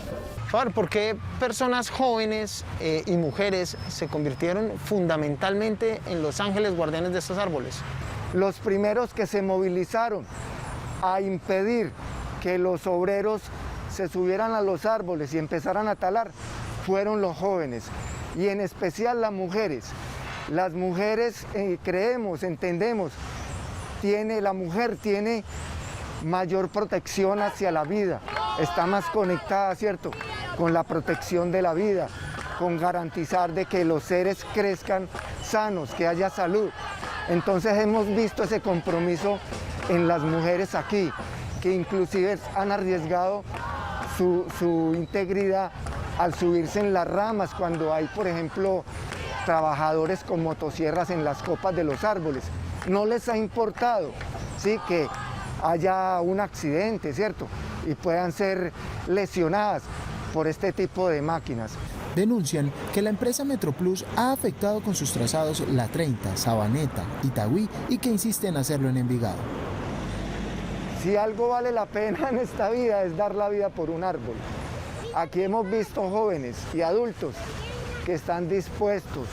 Faber, ¿por qué personas jóvenes y mujeres se convirtieron fundamentalmente en los ángeles guardianes de estos árboles? Los primeros que se movilizaron a impedir que los obreros se subieran a los árboles y empezaran a talar fueron los jóvenes, y en especial las mujeres. Las mujeres creemos, entendemos, la mujer tiene mayor protección hacia la vida, está más conectada, ¿cierto?, con la protección de la vida, con garantizar de que los seres crezcan sanos, que haya salud. Entonces hemos visto ese compromiso en las mujeres aquí, que inclusive han arriesgado su integridad al subirse en las ramas cuando hay, por ejemplo, trabajadores con motosierras en las copas de los árboles. No les ha importado, ¿sí?, que haya un accidente, ¿cierto?, y puedan ser lesionadas por este tipo de máquinas. Denuncian que la empresa Metroplus ha afectado con sus trazados La 30, Sabaneta, Itagüí y que insiste en hacerlo en Envigado. Si algo vale la pena en esta vida es dar la vida por un árbol. Aquí hemos visto jóvenes y adultos que están dispuestos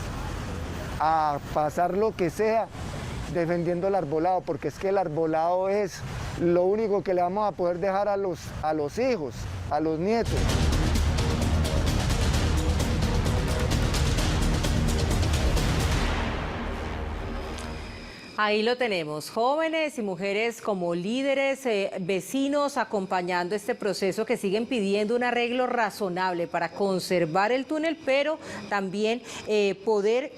a pasar lo que sea defendiendo el arbolado, porque es que el arbolado es lo único que le vamos a poder dejar a los hijos, a los nietos. Ahí lo tenemos, jóvenes y mujeres como líderes, vecinos acompañando este proceso que siguen pidiendo un arreglo razonable para conservar el túnel, pero también poder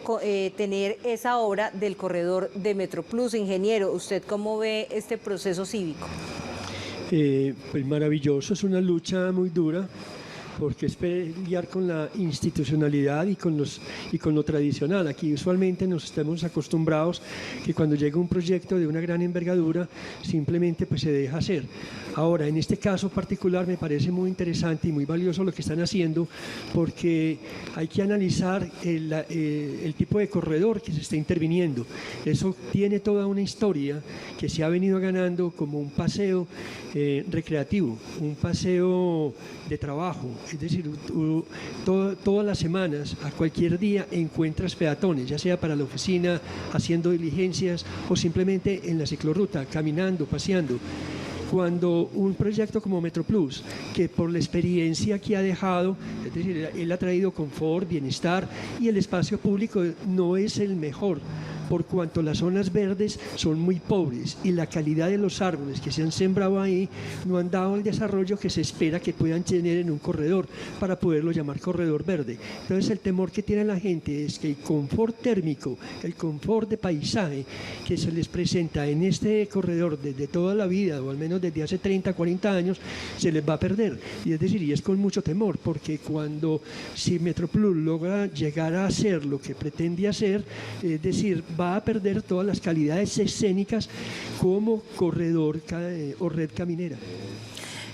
tener esa obra del corredor de Metroplus. Ingeniero, ¿usted cómo ve este proceso cívico? Pues maravilloso, es una lucha muy dura, porque es pelear con la institucionalidad y con lo tradicional. Aquí usualmente nos estamos acostumbrados que cuando llega un proyecto de una gran envergadura simplemente pues se deja hacer. Ahora, en este caso particular me parece muy interesante y muy valioso lo que están haciendo, porque hay que analizar el tipo de corredor que se está interviniendo. Eso tiene toda una historia que se ha venido ganando como un paseo recreativo, un paseo de trabajo. Es decir, todas las semanas, a cualquier día, encuentras peatones, ya sea para la oficina, haciendo diligencias o simplemente en la ciclorruta, caminando, paseando. Cuando un proyecto como Metroplus, que por la experiencia que ha dejado, es decir, él ha traído confort, bienestar, y el espacio público no es el mejor, por cuanto las zonas verdes son muy pobres y la calidad de los árboles que se han sembrado ahí no han dado el desarrollo que se espera que puedan tener en un corredor para poderlo llamar corredor verde. Entonces el temor que tiene la gente es que el confort térmico, el confort de paisaje que se les presenta en este corredor desde toda la vida, o al menos desde hace 30, 40 años, se les va a perder. Y es decir, y es con mucho temor, porque si Metroplus logra llegar a hacer lo que pretende hacer, es decir, va a perder todas las calidades escénicas como corredor o red caminera.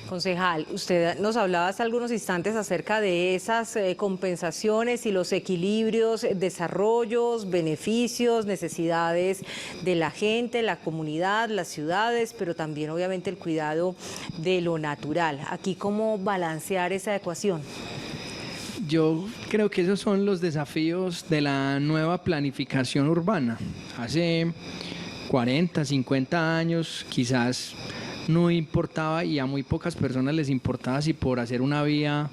Concejal, usted nos hablaba hace algunos instantes acerca de esas compensaciones y los equilibrios, desarrollos, beneficios, necesidades de la gente, la comunidad, las ciudades, pero también obviamente el cuidado de lo natural. Aquí, ¿cómo balancear esa ecuación? Yo creo que esos son los desafíos de la nueva planificación urbana. Hace 40, 50 años quizás no importaba, y a muy pocas personas les importaba, si por hacer una vía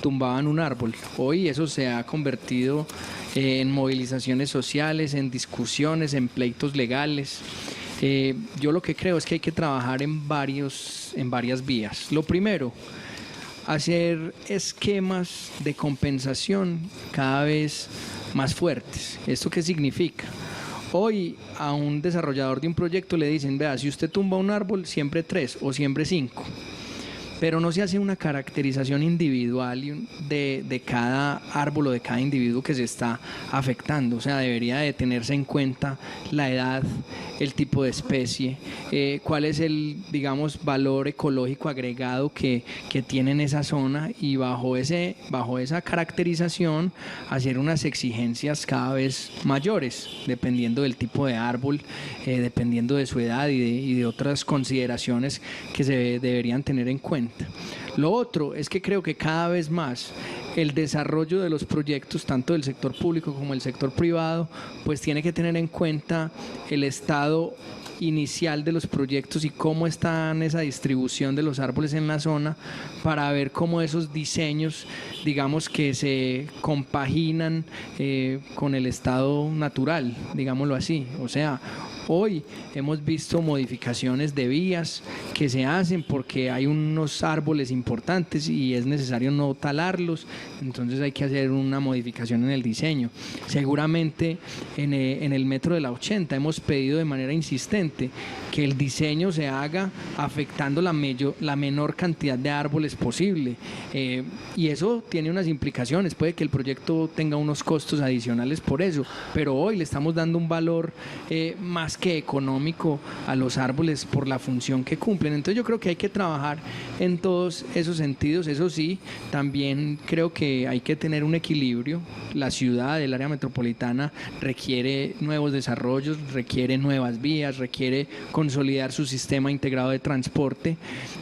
tumbaban un árbol. Hoy eso se ha convertido en movilizaciones sociales, en discusiones, en pleitos legales. Yo lo que creo es que hay que trabajar en varias vías. Lo primero, hacer esquemas de compensación cada vez más fuertes. ¿Esto qué significa? Hoy a un desarrollador de un proyecto le dicen, vea, si usted tumba un árbol, siembre 3 o siembre 5. Pero no se hace una caracterización individual de cada árbol o de cada individuo que se está afectando. O sea, debería de tenerse en cuenta la edad, el tipo de especie, cuál es el, digamos, valor ecológico agregado que tiene en esa zona, y bajo esa caracterización hacer unas exigencias cada vez mayores, dependiendo del tipo de árbol, dependiendo de su edad y de otras consideraciones que se deberían tener en cuenta. Lo otro es que creo que cada vez más el desarrollo de los proyectos, tanto del sector público como del sector privado, pues tiene que tener en cuenta el estado inicial de los proyectos y cómo está esa distribución de los árboles en la zona, para ver cómo esos diseños, digamos, que se compaginan con el estado natural, digámoslo así. O sea, hoy hemos visto modificaciones de vías que se hacen porque hay unos árboles importantes y es necesario no talarlos, entonces hay que hacer una modificación en el diseño. Seguramente en el metro de la 80 hemos pedido de manera insistente que el diseño se haga afectando la menor cantidad de árboles posible, y eso tiene unas implicaciones. Puede que el proyecto tenga unos costos adicionales por eso, pero hoy le estamos dando un valor más que económico a los árboles por la función que cumplen. Entonces yo creo que hay que trabajar en todos esos sentidos. Eso sí, también creo que hay que tener un equilibrio. La ciudad, el área metropolitana, requiere nuevos desarrollos, requiere nuevas vías, requiere consolidar su sistema integrado de transporte,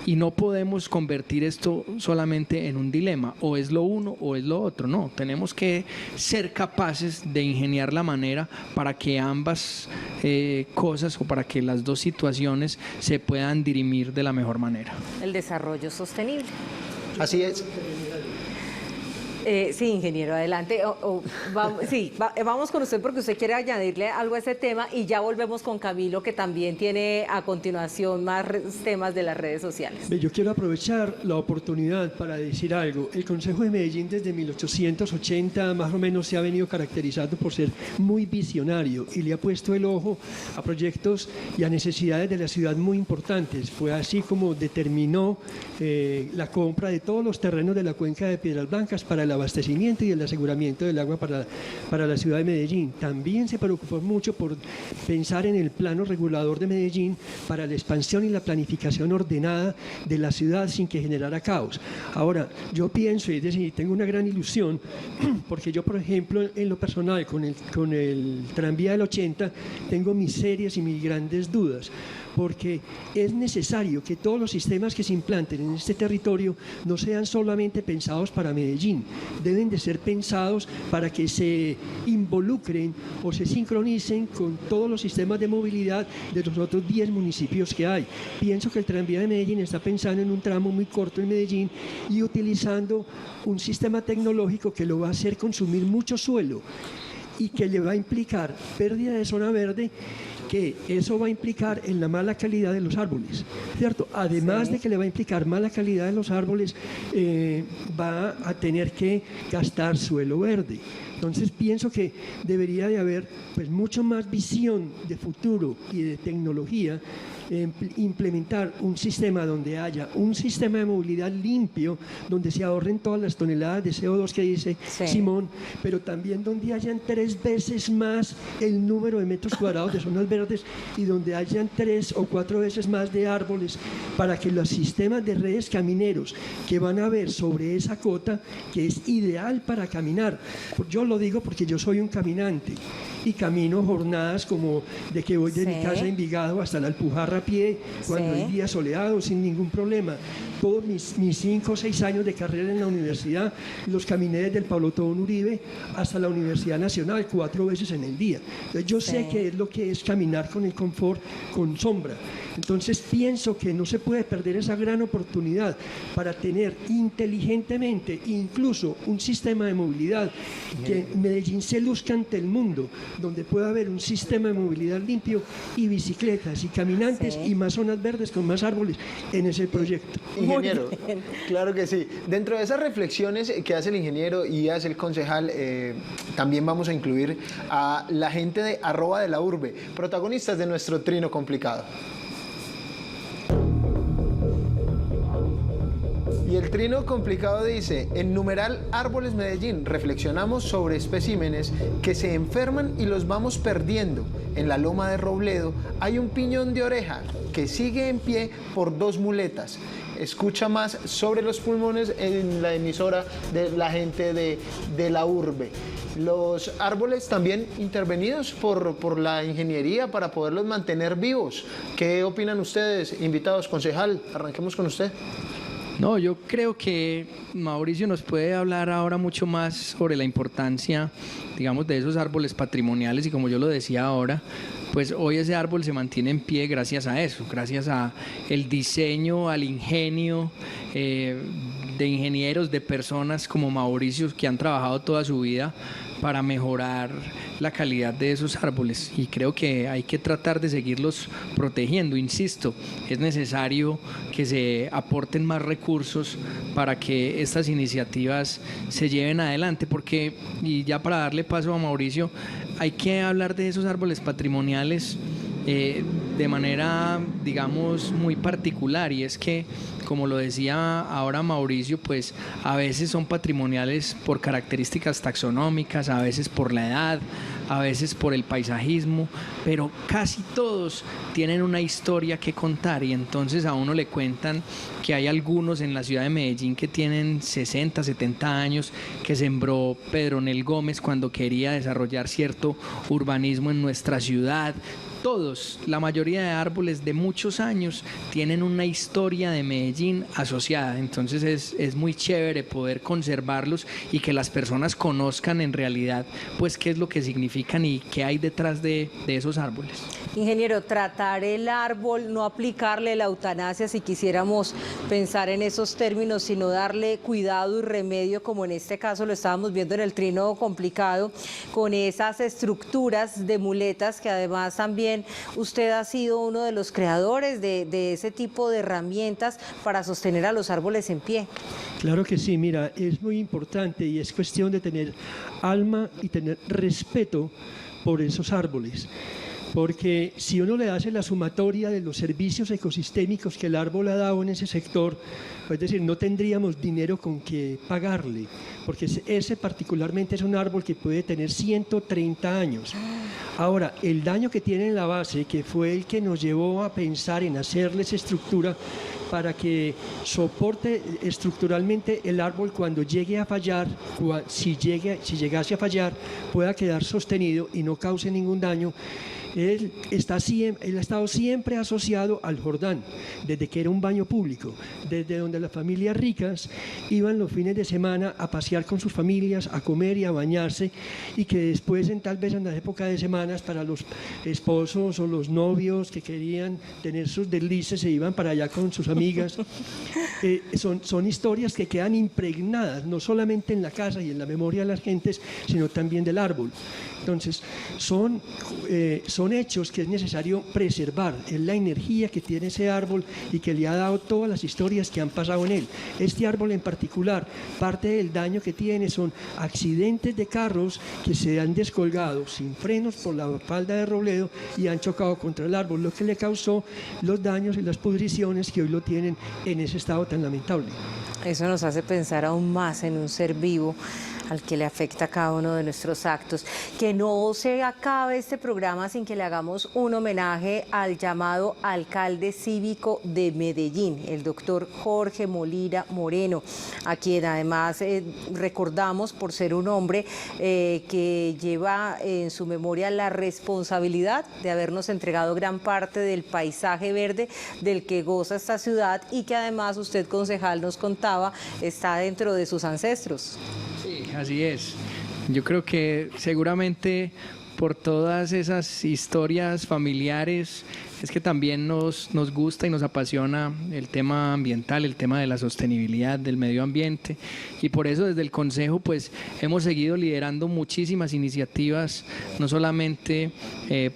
y no podemos convertir esto solamente en un dilema, o es lo uno o es lo otro. No, tenemos que ser capaces de ingeniar la manera para que ambas cosas, o para que las dos situaciones se puedan dirimir de la mejor manera. El desarrollo sostenible. Así es. Sí, ingeniero, adelante. Vamos con usted porque usted quiere añadirle algo a ese tema y ya volvemos con Camilo, que también tiene a continuación más temas de las redes sociales. Yo quiero aprovechar la oportunidad para decir algo. El Consejo de Medellín desde 1880 más o menos se ha venido caracterizando por ser muy visionario y le ha puesto el ojo a proyectos y a necesidades de la ciudad muy importantes. Fue así como determinó la compra de todos los terrenos de la cuenca de Piedras Blancas para el abastecimiento y el aseguramiento del agua para la ciudad de Medellín. También se preocupó mucho por pensar en el plano regulador de Medellín para la expansión y la planificación ordenada de la ciudad sin que generara caos. Ahora, yo pienso, es decir, tengo una gran ilusión, porque yo, por ejemplo, en lo personal, con el tranvía del 80, tengo mis serias y mis grandes dudas, porque es necesario que todos los sistemas que se implanten en este territorio no sean solamente pensados para Medellín, deben de ser pensados para que se involucren o se sincronicen con todos los sistemas de movilidad de los otros 10 municipios que hay. Pienso que el tranvía de Medellín está pensando en un tramo muy corto en Medellín y utilizando un sistema tecnológico que lo va a hacer consumir mucho suelo y que le va a implicar pérdida de zona verde, que eso va a implicar en la mala calidad de los árboles, ¿cierto? Además de que le va a implicar mala calidad de los árboles, va a tener que gastar suelo verde. Entonces pienso que debería de haber pues mucho más visión de futuro y de tecnología, implementar un sistema donde haya un sistema de movilidad limpio, donde se ahorren todas las toneladas de CO2 que dice Simón, pero también donde hayan 3 veces más el número de metros cuadrados de zonas verdes y donde hayan 3 o 4 veces más de árboles, para que los sistemas de redes camineros que van a haber sobre esa cota, que es ideal para caminar. Yo lo digo porque yo soy un caminante y camino jornadas como de que voy de mi casa a Envigado hasta la Alpujarra a pie, cuando hay días soleados, sin ningún problema. Todos mis 5 o 6 años de carrera en la universidad los caminé desde el Pablo Tobón Uribe hasta la Universidad Nacional 4 veces en el día. Entonces yo sé que es lo que es caminar con el confort, con sombra. Entonces pienso que no se puede perder esa gran oportunidad para tener inteligentemente incluso un sistema de movilidad que Medellín se luzca ante el mundo, donde pueda haber un sistema de movilidad limpio y bicicletas y caminantes y más zonas verdes con más árboles en ese proyecto. Ingeniero, claro que sí. Dentro de esas reflexiones que hace el ingeniero y hace el concejal, también vamos a incluir a la gente de @de-la-urbe, protagonistas de nuestro trino complicado. Y el trino complicado dice: en numeral Árboles Medellín, reflexionamos sobre especímenes que se enferman y los vamos perdiendo. En la loma de Robledo hay un piñón de oreja que sigue en pie por 2 muletas. Escucha más sobre los pulmones en la emisora de la gente de la urbe. Los árboles también intervenidos por la ingeniería para poderlos mantener vivos. ¿Qué opinan ustedes, invitados? Concejal, arranquemos con usted. No, yo creo que Mauricio nos puede hablar ahora mucho más sobre la importancia, digamos, de esos árboles patrimoniales, y como yo lo decía ahora, pues hoy ese árbol se mantiene en pie gracias a eso, gracias a el diseño, al ingenio de ingenieros, de personas como Mauricio, que han trabajado toda su vida para mejorar la calidad de esos árboles, y creo que hay que tratar de seguirlos protegiendo. Insisto, es necesario que se aporten más recursos para que estas iniciativas se lleven adelante, porque, y ya para darle paso a Mauricio, hay que hablar de esos árboles patrimoniales de manera, digamos, muy particular, y es que, como lo decía ahora Mauricio, pues a veces son patrimoniales por características taxonómicas, a veces por la edad, a veces por el paisajismo, pero casi todos tienen una historia que contar, y entonces a uno le cuentan que hay algunos en la ciudad de Medellín que tienen 60, 70 años, que sembró Pedro Nel Gómez cuando quería desarrollar cierto urbanismo en nuestra ciudad. todos, la mayoría de árboles de muchos años tienen una historia de Medellín asociada, entonces es muy chévere poder conservarlos y que las personas conozcan en realidad pues qué es lo que significan y qué hay detrás de esos árboles. Ingeniero, tratar el árbol, no aplicarle la eutanasia si quisiéramos pensar en esos términos, sino darle cuidado y remedio, como en este caso lo estábamos viendo en el trino complicado, con esas estructuras de muletas que además también usted ha sido uno de los creadores de ese tipo de herramientas para sostener a los árboles en pie. Claro que sí, mira, es muy importante y es cuestión de tener alma y tener respeto por esos árboles. Porque si uno le hace la sumatoria de los servicios ecosistémicos que el árbol ha dado en ese sector, es decir, no tendríamos dinero con que pagarle, porque ese particularmente es un árbol que puede tener 130 años. Ahora, el daño que tiene en la base, que fue el que nos llevó a pensar en hacerles estructura para que soporte estructuralmente el árbol cuando llegue a fallar, si llegase a fallar, pueda quedar sostenido y no cause ningún daño. Él ha estado siempre asociado al Jordán, desde que era un baño público, desde donde las familias ricas iban los fines de semana a pasear con sus familias, a comer y a bañarse, y que después, tal vez en la época de semanas, para los esposos o los novios que querían tener sus deslices, se iban para allá con sus amigas. Son historias que quedan impregnadas, no solamente en la casa y en la memoria de las gentes, sino también del árbol. Entonces, son hechos que es necesario preservar, es la energía que tiene ese árbol y que le ha dado todas las historias que han pasado en él. Este árbol en particular, parte del daño que tiene son accidentes de carros que se han descolgado sin frenos por la falda de Robledo y han chocado contra el árbol, lo que le causó los daños y las pudriciones que hoy lo tienen en ese estado tan lamentable. Eso nos hace pensar aún más en un ser vivo al que le afecta cada uno de nuestros actos. Que no se acabe este programa sin que le hagamos un homenaje al llamado alcalde cívico de Medellín, el doctor Jorge Molina Moreno, a quien además recordamos por ser un hombre que lleva en su memoria la responsabilidad de habernos entregado gran parte del paisaje verde del que goza esta ciudad y que además usted, concejal, nos contaba, está dentro de sus ancestros. Sí, así es. Yo creo que seguramente por todas esas historias familiares es que también nos gusta y nos apasiona el tema ambiental, el tema de la sostenibilidad del medio ambiente, y por eso desde el Consejo pues hemos seguido liderando muchísimas iniciativas, no solamente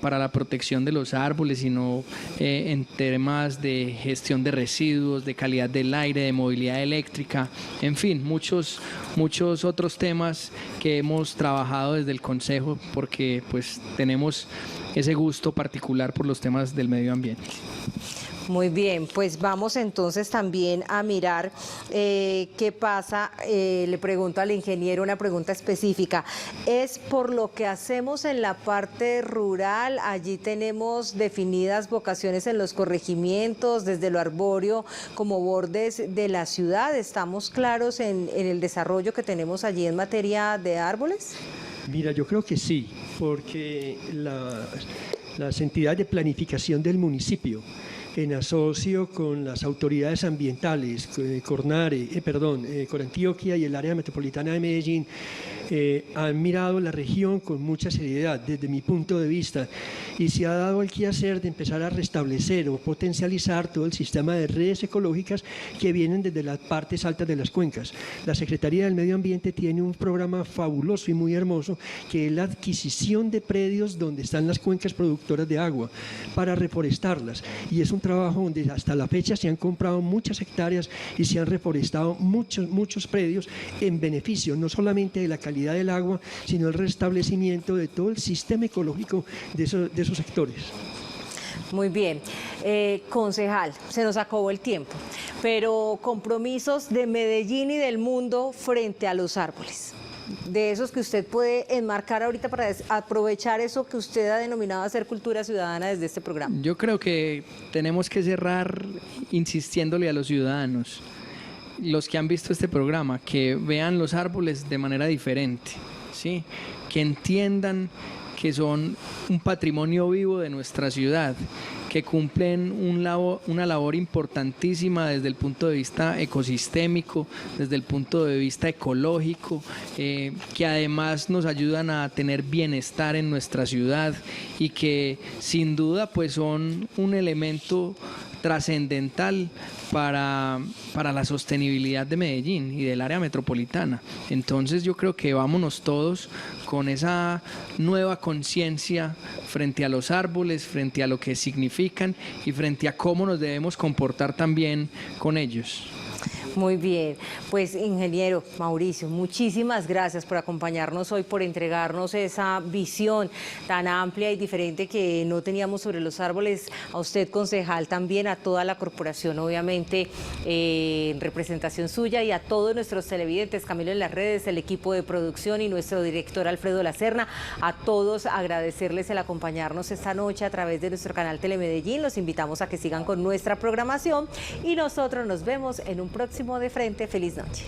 para la protección de los árboles, sino en temas de gestión de residuos, de calidad del aire, de movilidad eléctrica, en fin, muchos otros temas que hemos trabajado desde el Consejo porque pues tenemos ese gusto particular por los temas del medio ambiente. Muy bien, pues vamos entonces también a mirar qué pasa. Le pregunto al ingeniero una pregunta específica. ¿Es por lo que hacemos en la parte rural? Allí tenemos definidas vocaciones en los corregimientos, desde lo arbóreo como bordes de la ciudad. ¿Estamos claros en el desarrollo que tenemos allí en materia de árboles? Mira, yo creo que sí, porque las entidades de planificación del municipio, en asocio con las autoridades ambientales, Corantioquia y el área metropolitana de Medellín, han mirado la región con mucha seriedad desde mi punto de vista y se ha dado el quehacer de empezar a restablecer o potencializar todo el sistema de redes ecológicas que vienen desde las partes altas de las cuencas. La Secretaría del Medio Ambiente tiene un programa fabuloso y muy hermoso que es la adquisición de predios donde están las cuencas productoras de agua para reforestarlas, y es un trabajo donde hasta la fecha se han comprado muchas hectáreas y se han reforestado muchos predios en beneficio no solamente de la calidad del agua, sino el restablecimiento de todo el sistema ecológico de esos sectores. Muy bien. Concejal, se nos acabó el tiempo, pero compromisos de Medellín y del mundo frente a los árboles, de esos que usted puede enmarcar ahorita para aprovechar eso que usted ha denominado hacer cultura ciudadana desde este programa. Yo creo que tenemos que cerrar insistiéndole a los ciudadanos, los que han visto este programa, que vean los árboles de manera diferente, ¿sí? Que entiendan que son un patrimonio vivo de nuestra ciudad, que cumplen una labor importantísima desde el punto de vista ecosistémico, desde el punto de vista ecológico, que además nos ayudan a tener bienestar en nuestra ciudad y que sin duda pues son un elemento trascendental para la sostenibilidad de Medellín y del área metropolitana. Entonces yo creo que vámonos todos con esa nueva conciencia frente a los árboles, frente a lo que significan y frente a cómo nos debemos comportar también con ellos. Muy bien, pues ingeniero Mauricio, muchísimas gracias por acompañarnos hoy, por entregarnos esa visión tan amplia y diferente que no teníamos sobre los árboles. A usted, concejal, también a toda la corporación, obviamente, en representación suya, y a todos nuestros televidentes, Camilo en las redes, el equipo de producción y nuestro director Alfredo Lacerna. A todos agradecerles el acompañarnos esta noche a través de nuestro canal Telemedellín. Los invitamos a que sigan con nuestra programación y nosotros nos vemos en un próximo De Frente. Feliz noche.